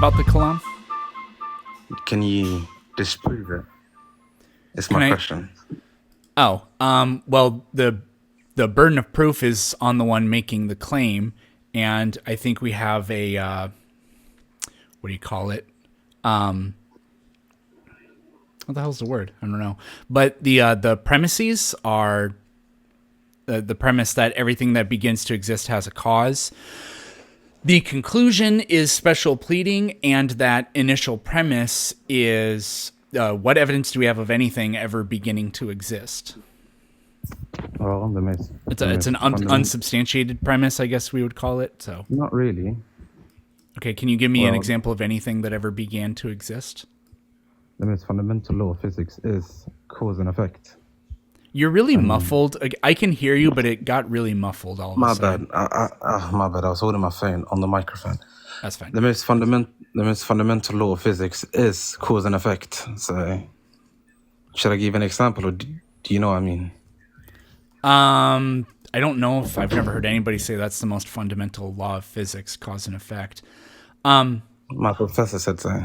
about the Kalam? Can you disprove it? It's Can my I? question. Oh, well, the burden of proof is on the one making the claim, and I think we have a what do you call it? What the hell's the word? I don't know. But the premises are the premise that everything that begins to exist has a cause. The conclusion is special pleading, and that initial premise is what evidence do we have of anything ever beginning to exist? Well, It's the it's an most fundamental. unsubstantiated premise, I guess we would call it. So, Not really. okay, can you give me an Well, example of anything that ever began to exist? the most fundamental law of physics is cause and effect. You're really And muffled. I can hear you, but it got really muffled all of a my bad. sudden. My bad. I was holding my phone on the microphone. That's fine. The most fundamental law of physics is cause and effect. So, should I give an example, or do you know what I mean? I don't know if I've never heard anybody say that's the most fundamental law of physics, cause and effect. My professor said so.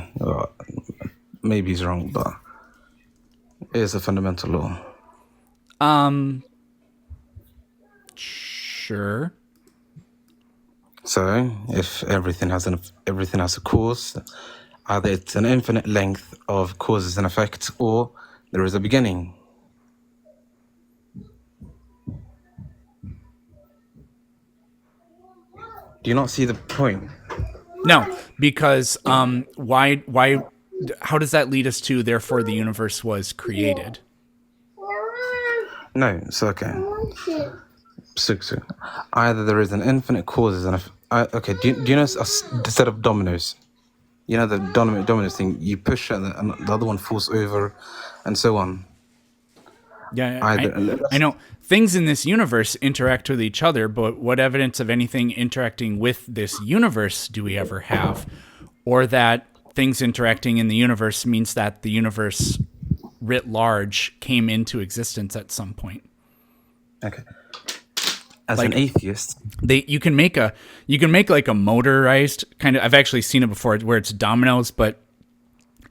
Maybe he's wrong, but it is a fundamental law. Sure. So, if everything has a cause, either it's an infinite length of causes and effects, or there is a beginning. Do you not see the point? No, because why how does that lead us to therefore the universe was created? No, it's okay. So, either there is an infinite causes and okay. Do you know a set of dominoes? You know the dominoes thing. You push it, and the other one falls over, and so on. Yeah, Either I know things in this universe interact with each other, but what evidence of anything interacting with this universe do we ever have? Or that things interacting in the universe means that the universe writ large came into existence at some point. okay. As an Like atheist, you can make like a motorized kind of, I've actually seen it before where it's dominoes, but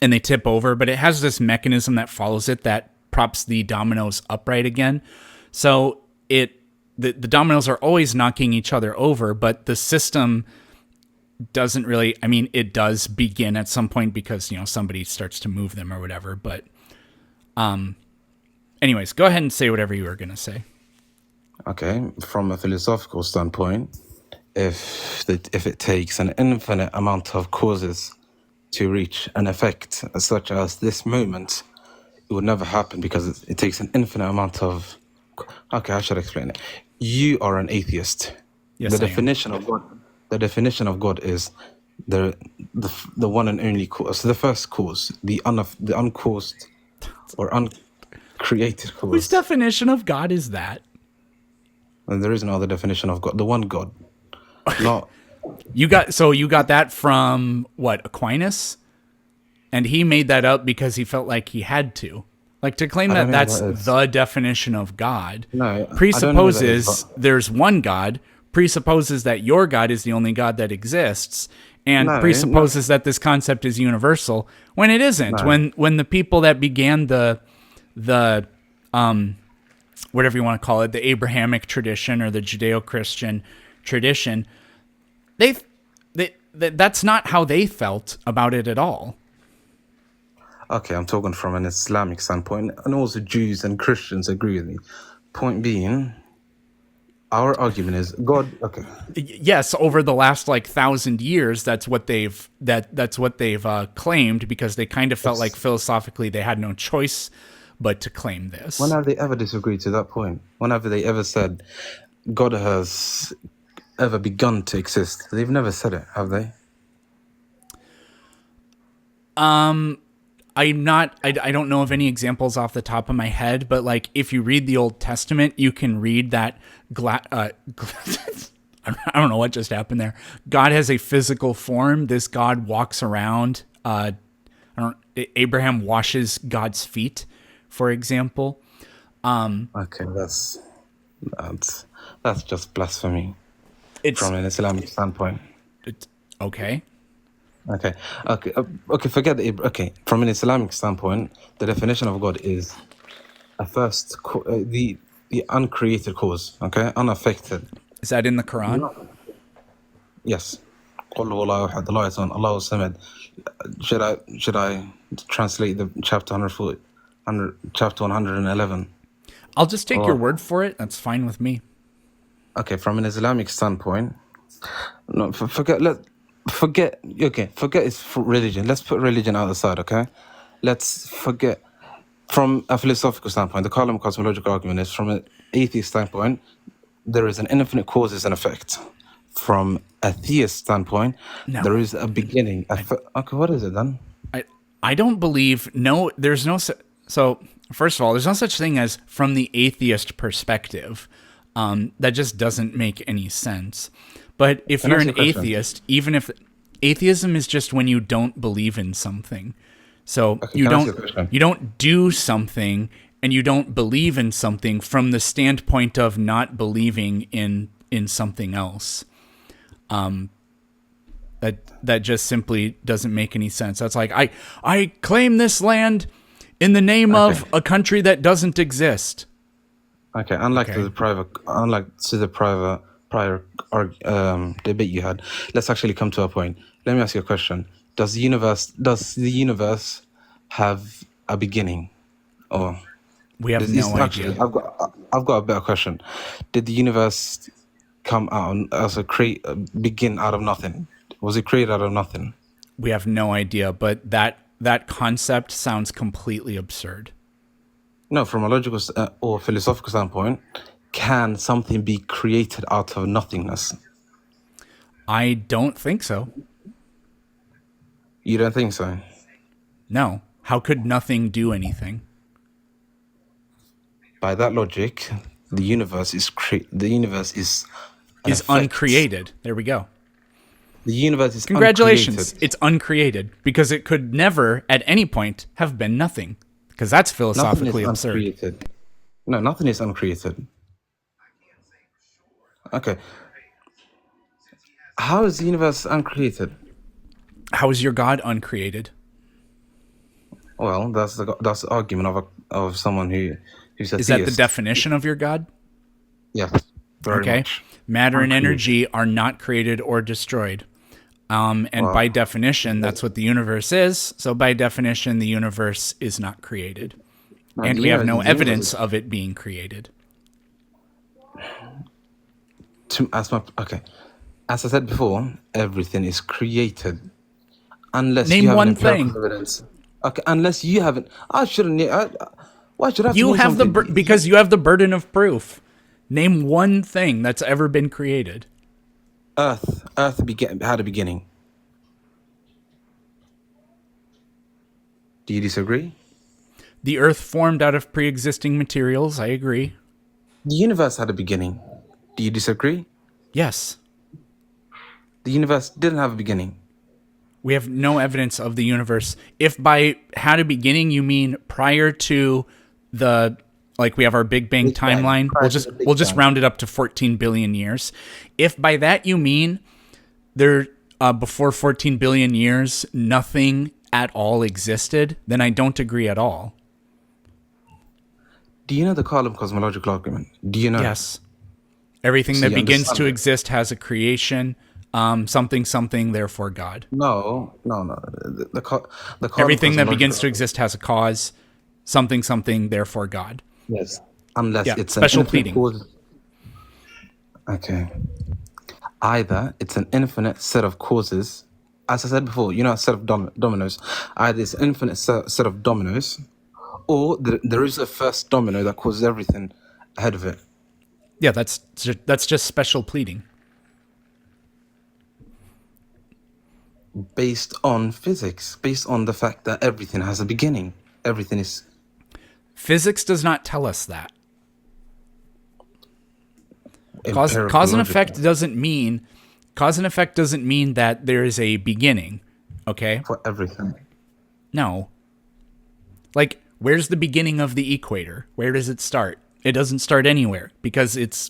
and they tip over, but it has this mechanism that follows it that props the dominoes upright again. So the dominoes are always knocking each other over, but the system doesn't really, I mean, it does begin at some point because, somebody starts to move them or whatever. But anyways, go ahead and say whatever you were going to say. okay, from a philosophical standpoint, if it takes an infinite amount of causes to reach an effect such as this moment, it would never happen because it takes an infinite amount of. Okay, I should explain it. You are an atheist. The Yes, I am. definition of God. The definition of God is the the one and only cause. So the first cause, the uncaused or uncreated Whose cause. definition of God is that? And there is no other definition of God. The one God, not. You got that from what, Aquinas? And he made that up because he felt like he had to. Like, to claim I don't that know who that's that is. the definition of God No, I don't know who that is. presupposes But there's one God, presupposes that your God is the only God that exists, and no, presupposes that this concept is universal when it isn't. no. When the people that began the whatever you want to call it, the Abrahamic tradition or the Judeo-Christian tradition, they that's not how they felt about it at all. Okay, I'm talking from an Islamic standpoint, and also Jews and Christians agree with me. Point being, our argument is God. Okay, Yes, over the last like 1,000 years, that's what they've claimed, because they kind of felt like it's, philosophically they had no choice but to claim when this. have they ever disagreed to that point? When have they ever said God has ever begun to exist? They've never said it, have they? I don't know of any examples off the top of my head, but like if you read the Old Testament, you can read that I don't know what just happened there. God has a physical form. This God walks around. Abraham washes God's feet, for example. Okay, that's that's just blasphemy It's from an Islamic standpoint. it's okay. Okay, okay. Forget the okay. From an Islamic standpoint, the definition of God is a the uncreated cause. Okay, unaffected. Is that in the Quran? Yes. قل هو الله أحد الله الصمد الله الصمد. Should I translate the chapter 140, chapter 111? I'll just take your Or word for it. That's fine with me. okay, from an Islamic standpoint, no, forget. Okay, forget it's for religion. Let's put religion out aside. Okay, let's forget from a philosophical standpoint. The cosmological argument is from an atheist standpoint. There is an infinite causes and effect. From a theist standpoint, No. there is a beginning. Okay, what is it then? I don't believe no. There's no so. First of all, there's no such thing as from the atheist perspective. That just doesn't make any sense. But if Can I you're ask an you a question? atheist, even if atheism is just when you don't believe in something, so Okay, can I ask you a question? you don't do something and you don't believe in something from the standpoint of not believing in something else. That just simply doesn't make any sense. That's like I claim this land in the name of Okay. a country that doesn't exist. Okay, unlike Okay. to the prior debate you had, let's actually come to a point. Let me ask you a question: does the universe have a beginning, or We have no idea. actually I've got a better question: did the universe come out as begin out of nothing? Was it created out of nothing? We have no idea, but that concept sounds completely absurd. No, from a logical or philosophical standpoint, can something be created out of nothingness? I don't think so. You don't think so? No. How could nothing do anything? By that logic, the universe is an Is effect. uncreated. There we go. The universe is Congratulations. uncreated. It's uncreated because it could never at any point have been nothing because that's Nothing is philosophically absurd. uncreated. No, nothing is uncreated. Okay. How is the universe uncreated? How is your God uncreated? Well, that's the argument of someone who's a Is that the theist. definition of your God? Yes, very Okay. much. Matter and Uncreated. energy are not created or destroyed. And Well, by definition, that's what the universe is. So by definition, the universe is not created. no, And the we have universe- no the universe evidence of it being created. Okay. As I said before, everything is created. Unless Name you have one empirical thing. evidence. Okay, unless you haven't. I shouldn't. Why should I have to You name have the something? because you have the burden of proof. Name one thing that's ever been created. Earth had a beginning. Do you disagree? The earth formed out of pre-existing materials. I agree. The universe had a beginning. Do you disagree? Yes. The universe didn't have a beginning. We have no evidence of the universe. If by had a beginning you mean prior to the like we have our Big Bang Big Bang, timeline, prior to the Big we'll just Bang. round it up to 14 billion years. If by that you mean there before 14 billion years nothing at all existed, then I don't agree at all. Do you know the cosmological argument? Do you know? Yes. Everything So that you begins understand to it? exist has a creation. Something, therefore God. No. The Everything that begins to cosmological. exist has a cause. Something, therefore God. Yes. Unless Yeah, it's special an infinite pleading. cause. Okay. Either it's an infinite set of causes, as I said before, you know, a set of dominoes. Either it's an infinite set of dominoes, or there is a first domino that causes everything ahead of it. Yeah, that's just special pleading. Based on physics, based on the fact that everything has a beginning. Everything is Physics does not tell us that. Cause empirical and logical. effect doesn't mean that there is a beginning. Okay? For everything. No. Like, where's the beginning of the equator? Where does it start? It doesn't start anywhere because it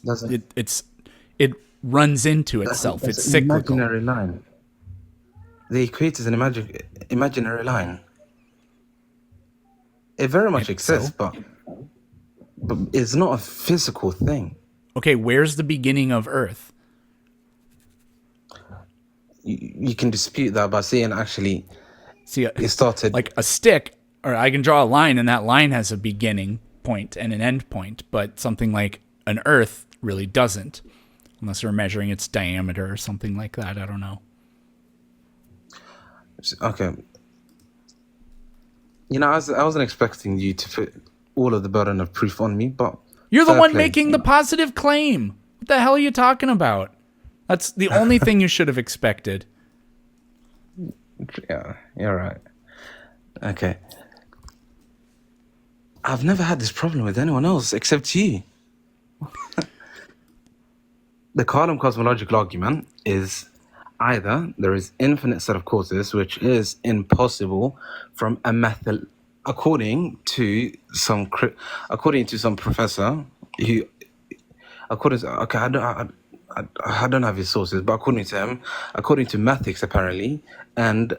runs into itself. That's It's an cyclical. imaginary line. They created an imaginary line. It very much exists, So, but it's not a physical thing. okay, where's the beginning of Earth? You can dispute that by saying actually See, it started. like a stick, or I can draw a line, and that line has a beginning point and an end point, but something like an Earth really doesn't, unless we're measuring its diameter or something like that. I don't know. Okay. I wasn't expecting you to put all of the burden of proof on me, but You're the fair one play. making the positive claim. What the hell are you talking about? That's the only thing you should have expected. Yeah, you're right. Okay. I've never had this problem with anyone else except you. The Carlin cosmological argument is either there is infinite set of causes, which is impossible from a method, according to some professor who, according to, okay, I don't have his sources, but according to him, according to ethics apparently, and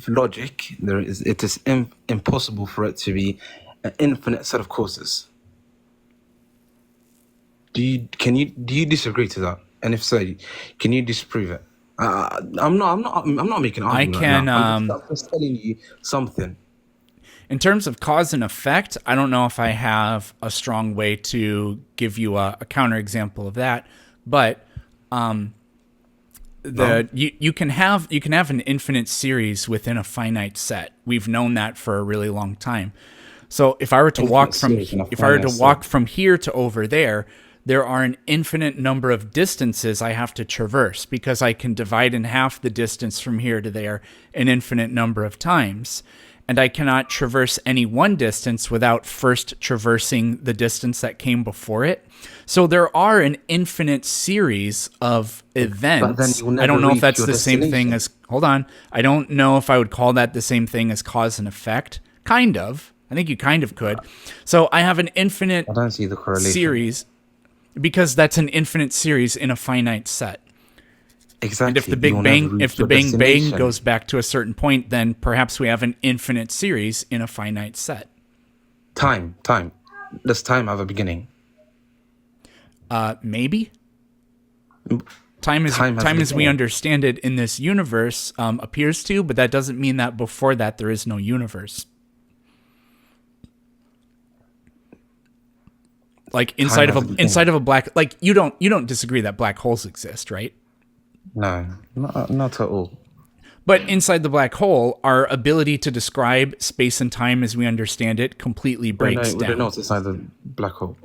logic, it is impossible for it to be an infinite set of causes. Do you disagree to that? And if so, can you disprove it? I'm not making an I argument right can, now. I'm just telling you something. in terms of cause and effect, I don't know if I have a strong way to give you a counterexample of that, but you can have an infinite series within a finite set. We've known that for a really long time. So if I were to walk from here to over there are an infinite number of distances I have to traverse because I can divide in half the distance from here to there an infinite number of times. And I cannot traverse any one distance without first traversing the distance that came before it. So there are an infinite series of events. But then you will never I don't know if that's reach the your same thing destination. as, hold on. I don't know if I would call that the same thing as cause and effect. Kind of. I think you kind of could. So I have an infinite I don't see the correlation. series because that's an infinite series in a finite set. Exactly. And if the You will Big never Bang, reach if the your Big Bang destination. goes back to a certain point, then perhaps we have an infinite series in a finite set. Time. Does time have a beginning? Maybe. Time has a as we beginning. understand it in this universe appears to, but that doesn't mean that before that there is no universe. Like inside of a black, like you don't disagree that black holes exist, right? No, not at all. But inside the black hole, our ability to describe space and time as we understand it completely breaks We down. don't know what's inside the black hole.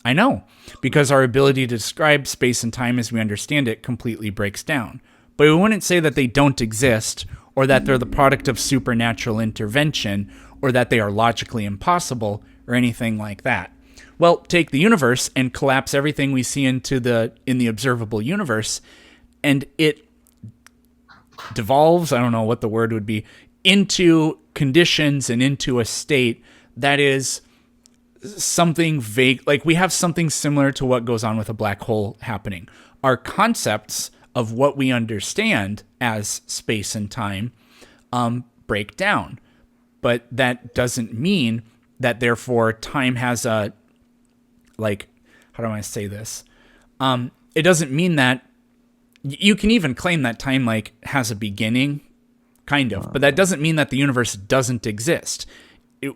I know, because our ability to describe space and time as we understand it completely breaks down. But we wouldn't say that they don't exist, or that they're the product of supernatural intervention, or that they are logically impossible, or anything like that. Well, take the universe and collapse everything we see in the observable universe, and it devolves, I don't know what the word would be, into conditions and into a state that is something vague. Like we have something similar to what goes on with a black hole happening. Our concepts of what we understand as space and time break down. But that doesn't mean that therefore time has a, like, how do I say this? It doesn't mean that you can even claim that time like has a beginning, kind of, but that doesn't mean that the universe doesn't exist.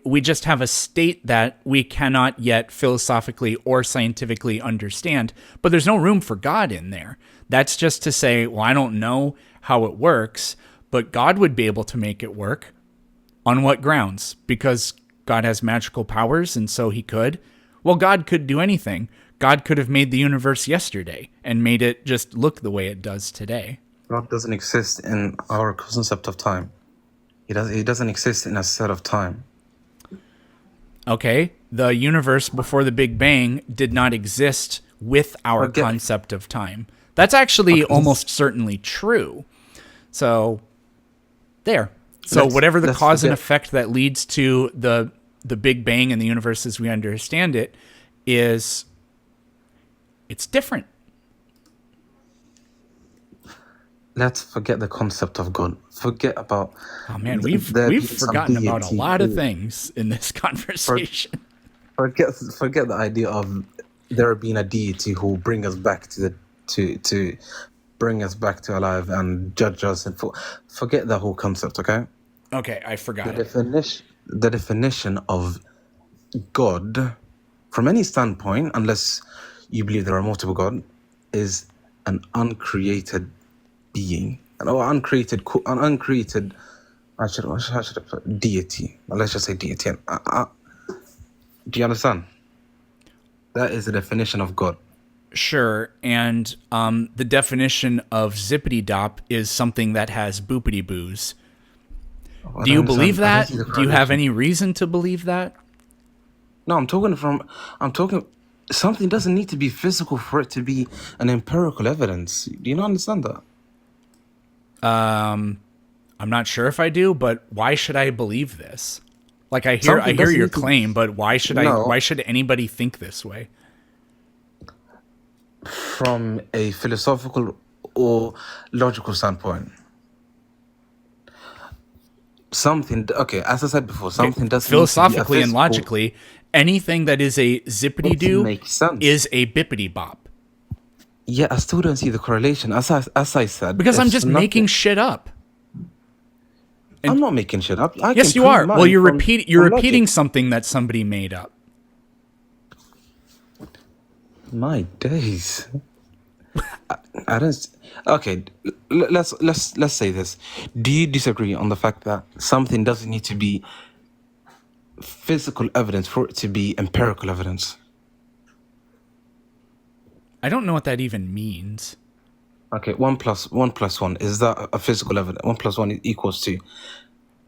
We just have a state that we cannot yet philosophically or scientifically understand, but there's no room for God in there. That's just to say, well, I don't know how it works, but God would be able to make it work. On what grounds? Because God has magical powers, and so he could. Well, God could do anything. God could have made the universe yesterday and made it just look the way it does today. God doesn't exist in our concept of time. He doesn't exist in a set of time. Okay, the universe before the Big Bang did not exist with our Okay. concept of time. That's actually almost certainly true. So, there. So whatever the cause and effect that leads to the Big Bang and the universe as we understand it is, it's different. let's forget the concept of God. Forget about Oh man, we've there being some forgotten about a deity lot of who things in this for, conversation. forget the idea of there being a deity who will bring us back to the to bring us back to alive and judge us and forget the whole concept. Okay, Okay, I the forgot it. definition of God, from any standpoint, unless you believe there are multiple God, is an uncreated being, an uncreated. How should I put it? Deity? Well, let's just say deity. Do you understand? That is the definition of God. Sure, and the definition of zippity dop is something that has boopity boos. I Do don't you believe understand. I don't that? see the Do you have correlation. any reason to believe that? No, I'm talking. Something doesn't need to be physical for it to be an empirical evidence. Do you not understand that? I'm not sure if I do, but why should I believe this? Like I Something hear doesn't your need to. claim, but No, why should anybody think this way? from a philosophical or logical standpoint. Something, okay, as I said before, Okay, something doesn't need to be a philosophically and physical. logically, anything that is a zippity It doo makes sense. is a bippity bop. Yeah, I still don't see the correlation. As I said, Because I'm if just nothing, making shit up. I'm not making shit up. I can Yes, you prove are. Well, mine you're from repeating logic. something that somebody made up. My days. I don't. Okay, let's say this. Do you disagree on the fact that something doesn't need to be physical evidence for it to be empirical evidence? I don't know what that even means. Okay, one plus one, is that a physical evidence? One plus one equals two.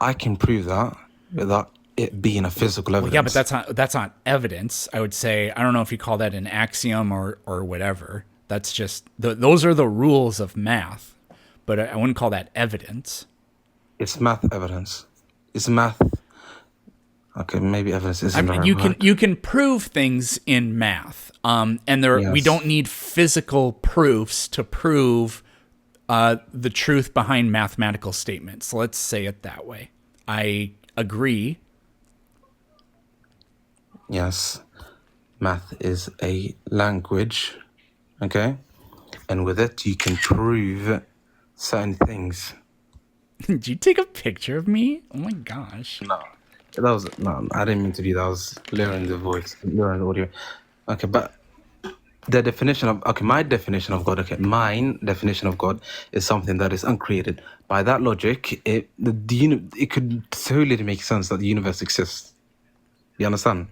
I can prove that without it being a physical Well, yeah, but evidence. that's not evidence. I would say I don't know if you call that an axiom or whatever. That's just those are the rules of math, but I wouldn't call that evidence. It's math evidence. It's math. Okay, maybe evidence I isn't the mean, right word. you can prove things in math, and we don't Yes. need physical proofs to prove the truth behind mathematical statements. Let's say it that way. I agree. Yes. Math is a language, okay? And with it, you can prove certain things. Did you take a picture of me? Oh my gosh. No. No, I didn't mean to do that. I was lowering the voice, lowering the audio. Okay, but my definition of God, okay, mine definition of God is something that is uncreated. By that logic, it could totally make sense that the universe exists. You understand?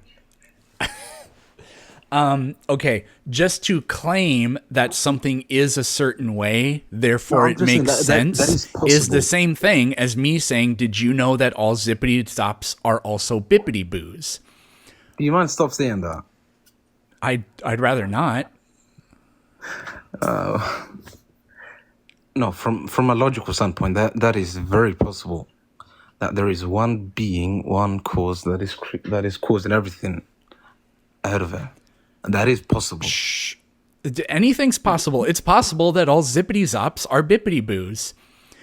Okay, just to claim that something is a certain way, No, therefore I'm it just saying makes that sense, is is the possible. same thing as me saying, did you know that all zippity stops are also bippity boos? Do you mind stop saying that? I'd rather not. No, from a logical standpoint, that is very possible. That there is one being, one cause that is causing everything ahead of it. And that is possible. Anything's possible. It's possible that all zippity zops are bippity boos.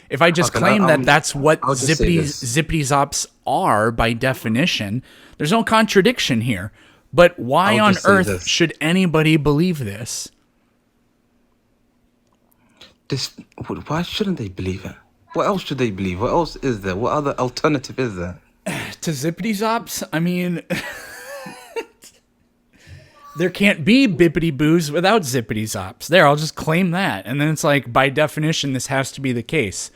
If I just Okay, claim that that's what I'll just say this. zippity zops are by definition, there's no contradiction here. But why I'll on just say earth this. should anybody believe this? This why shouldn't they believe it? What else should they believe? What else is there? What other alternative is there? To zippity zops, I mean, there can't be bippity boos without zippity zops. There, I'll just claim that. And then it's like, by definition, this has to be the case.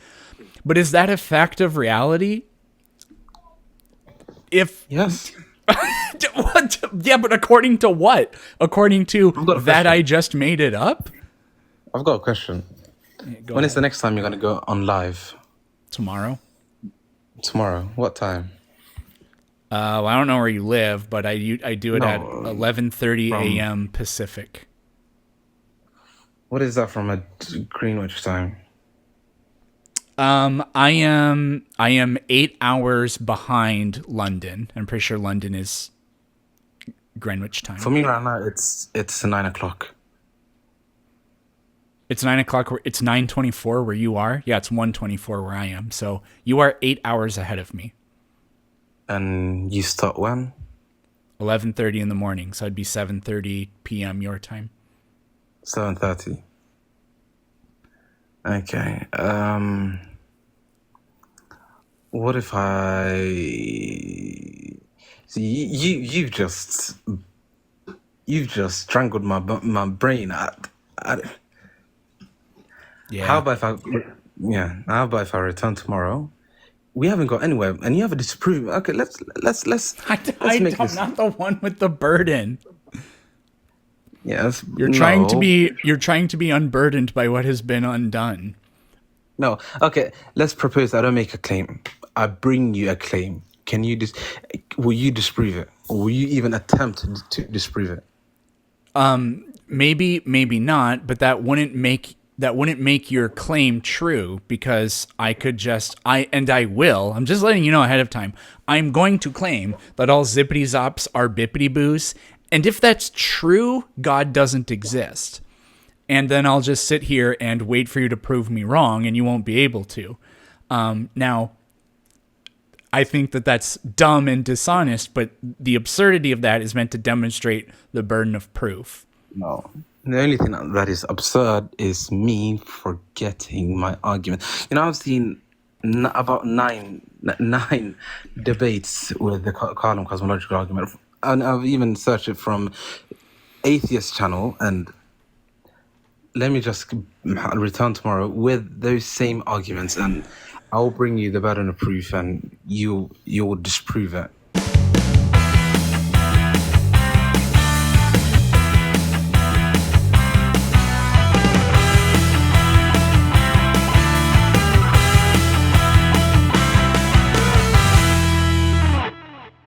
But is that a fact of reality? If Yes. what? Yeah, but according to what? According to I've got a that I question. just made it up? I've got a question. Go When is the ahead. next time you're gonna go on live? Tomorrow. Tomorrow. What time? Well, I don't know where you live, but I do it at No, 11:30 from a.m. Pacific. what is that from a Greenwich time? I am 8 hours behind London. I'm pretty sure London is Greenwich For time. me right now, it's 9 o'clock. It's 9 o'clock. It's 9:24 where you are. Yeah, it's 1:24 where I am. So you are 8 hours ahead of me. And you start when? 11:30 in the morning. So it'd be 7:30 p.m. your time. 7:30. Okay. What if I? See, you've just strangled my brain. How Yeah. about if I? Yeah. How about if I return tomorrow? We haven't got anywhere, and you have a disprove. Okay, let's make I'm this. not the one with the burden. Yes. You're No. trying to be unburdened by what has been undone. No. Okay. Let's propose. I don't make a claim. I bring you a claim. Can you will you disprove it, or will you even attempt to disprove it? Maybe not, but that wouldn't make your claim true because I will. I'm just letting you know ahead of time. I'm going to claim that all zippity zops are bippity boos, and if that's true, God doesn't exist. And then I'll just sit here and wait for you to prove me wrong, and you won't be able to. Now, I think that that's dumb and dishonest, but the absurdity of that is meant to demonstrate the burden of proof. No. The only thing that is absurd is me forgetting my argument. I've seen about nine debates with the Carlin cosmological argument, and I've even searched it from atheist channel. And let me just return tomorrow with those same arguments, and I'll bring you the burden of proof, and you will disprove it.